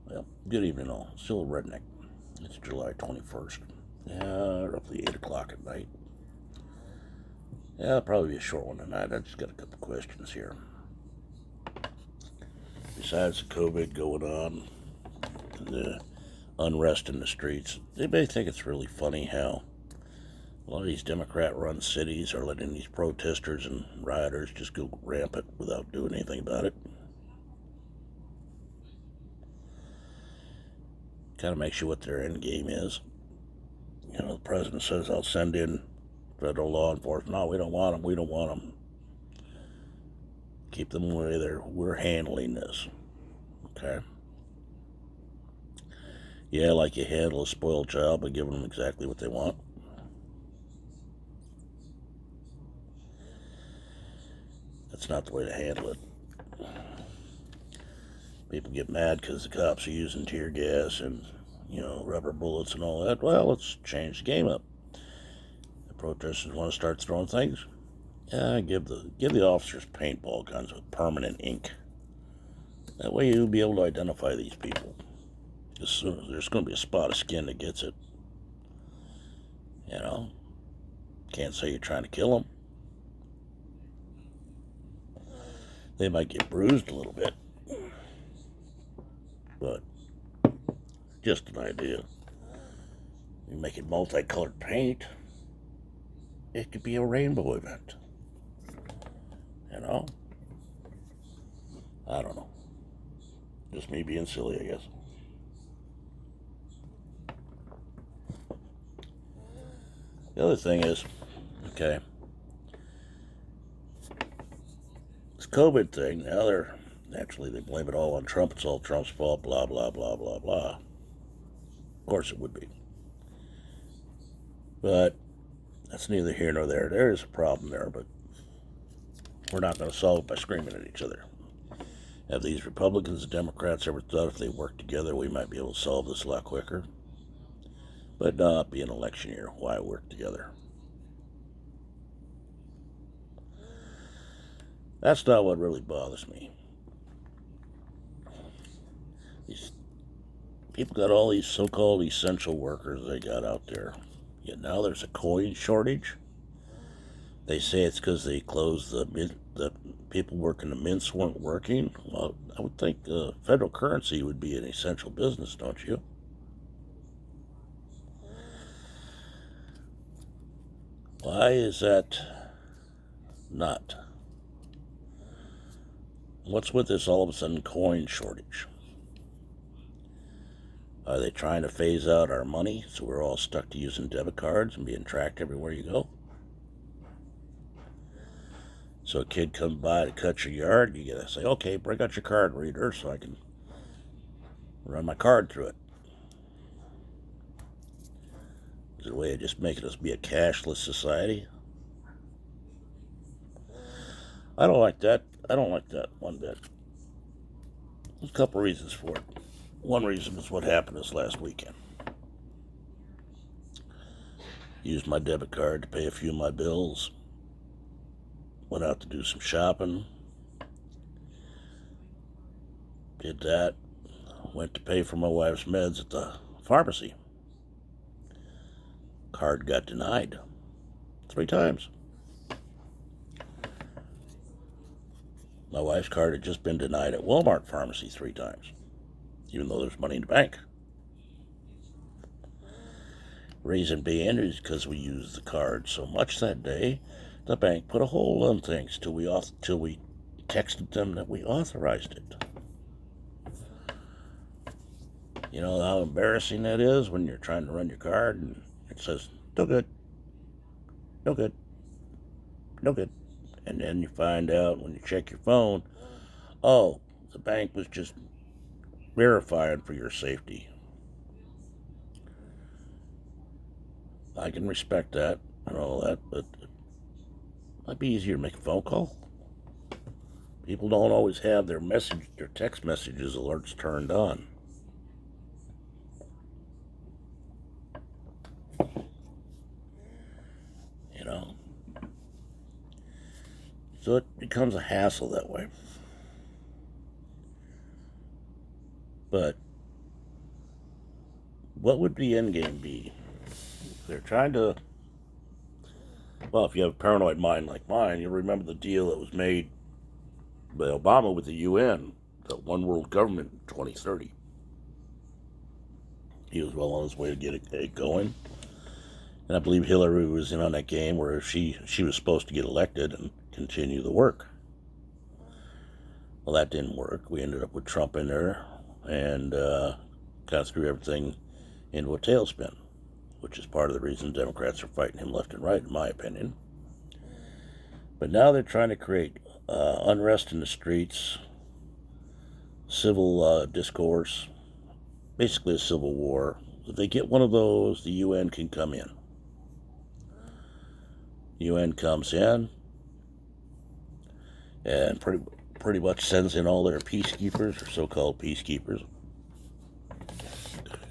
Well, good evening all. Still a redneck. It's July 21st. Roughly 8 o'clock at night. It'll probably be a short one tonight. I just got a couple questions here. Besides the COVID going on, the unrest in the streets, anybody think it's really funny how a lot of these Democrat-run cities are letting these protesters and rioters just go rampant without doing anything about it? Kind of makes you what their end game is. You know, the president says, I'll send in federal law enforcement. No, we don't want them. We don't want them. Keep them away there. We're handling this. Okay? Yeah, like you handle a spoiled child by giving them exactly what they want. That's not the way to handle it. People get mad because the cops are using tear gas and, rubber bullets and all that. Well, let's change the game up. The protesters want to start throwing things. Yeah, give the officers paintball guns with permanent ink. That way you'll be able to identify these people. As soon as there's going to be a spot of skin that gets it. You know, can't say you're trying to kill them. They might get bruised a little bit, but just an idea. You make it multicolored paint, it could be a rainbow event. You know? I don't know. Just me being silly, I guess. The other thing is, okay, this COVID thing, now they blame it all on Trump. It's all Trump's fault, blah, blah, blah, blah, blah. Of course it would be. But that's neither here nor there. There is a problem there, but we're not going to solve it by screaming at each other. Have these Republicans and Democrats ever thought if they worked together we might be able to solve this a lot quicker? But not be an election year. Why work together? That's not what really bothers me. These people got all these so-called essential workers they got out there. Yet now there's a coin shortage. They say it's because they closed the people working the mints weren't working. Well, I would think federal currency would be an essential business, don't you? Why is that not? What's with this all of a sudden coin shortage? Are they trying to phase out our money so we're all stuck to using debit cards and being tracked everywhere you go? So a kid comes by to cut your yard, you gotta say, okay, bring out your card reader so I can run my card through it. Is it a way of just making us be a cashless society? I don't like that. I don't like that one bit. There's a couple reasons for it. One reason is what happened this last weekend. Used my debit card to pay a few of my bills. Went out to do some shopping. Did that. Went to pay for my wife's meds at the pharmacy. Card got denied 3 times. My wife's card had just been denied at Walmart pharmacy 3 times, even though there's money in the bank. Reason being is because we used the card so much that day, the bank put a hold on things till we texted them that we authorized it. You know how embarrassing that is when you're trying to run your card and it says, no good, no good, no good. And then you find out when you check your phone, oh, the bank was just verifying for your safety. I can respect that and all that, but it might be easier to make a phone call. People don't always have their text messages alerts turned on. You know? So it becomes a hassle that way. But what would the end game be? They're trying to. Well, if you have a paranoid mind like mine, you'll remember the deal that was made by Obama with the UN, the one world government in 2030. He was well on his way to get it going. And I believe Hillary was in on that game where she was supposed to get elected and continue the work. Well, that didn't work. We ended up with Trump in there and kind of threw everything into a tailspin, which is part of the reason Democrats are fighting him left and right, in my opinion. But now they're trying to create unrest in the streets, civil discourse, basically a civil war. If they get one of those, the UN can come in. UN comes in and pretty much sends in all their peacekeepers, or so-called peacekeepers,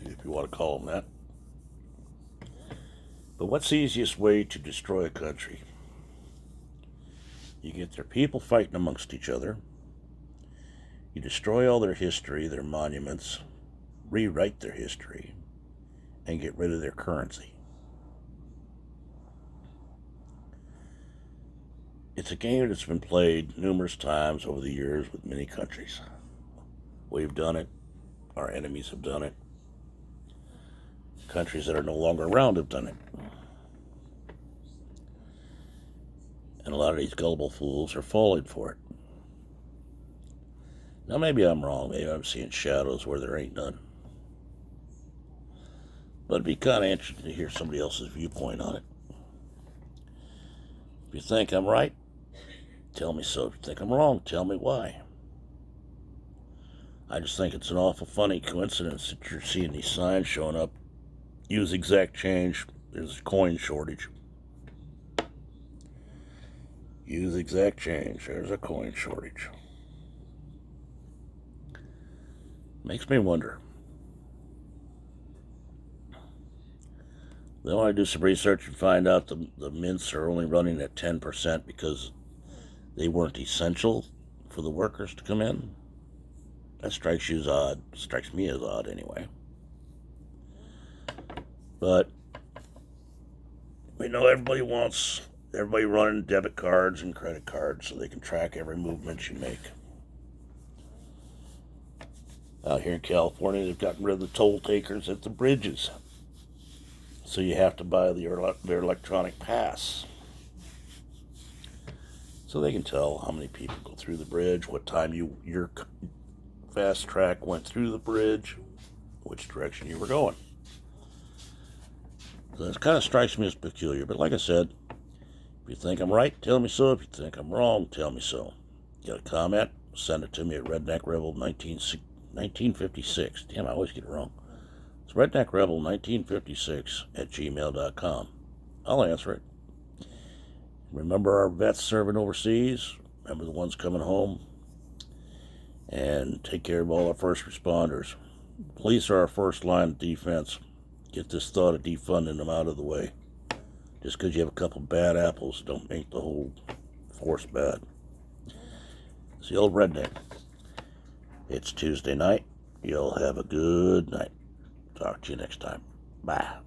if you want to call them that. But what's the easiest way to destroy a country? You get their people fighting amongst each other. You destroy all their history, their monuments, rewrite their history, and get rid of their currency. It's a game that's been played numerous times over the years with many countries. We've done it. Our enemies have done it. Countries that are no longer around have done it. And a lot of these gullible fools are falling for it. Now, maybe I'm wrong. Maybe I'm seeing shadows where there ain't none. But it'd be kind of interesting to hear somebody else's viewpoint on it. If you think I'm right, tell me so. If you think I'm wrong, tell me why. I just think it's an awful funny coincidence that you're seeing these signs showing up. Use exact change. There's a coin shortage. Use exact change. There's a coin shortage. Makes me wonder. Then when I do some research and find out the mints are only running at 10% because they weren't essential for the workers to come in, that strikes you as odd. Strikes me as odd anyway. But we know everybody wants everybody running debit cards and credit cards so they can track every movement you make. Out here in California, they've gotten rid of the toll takers at the bridges. So you have to buy their electronic pass. So they can tell how many people go through the bridge, what time your fast track went through the bridge, which direction you were going. So this kind of strikes me as peculiar. But like I said, if you think I'm right, tell me so. If you think I'm wrong, tell me so. Got a comment? Send it to me at RedneckRebel 1956. Damn, I always get it wrong. It's RedneckRebel1956@gmail.com. I'll answer it. Remember our vets serving overseas. Remember the ones coming home. And take care of all our first responders. Police are our first line of defense. Get this thought of defunding them out of the way. Just because you have a couple bad apples don't make the whole force bad. It's the old redneck. It's Tuesday night. Y'all have a good night. Talk to you next time. Bye.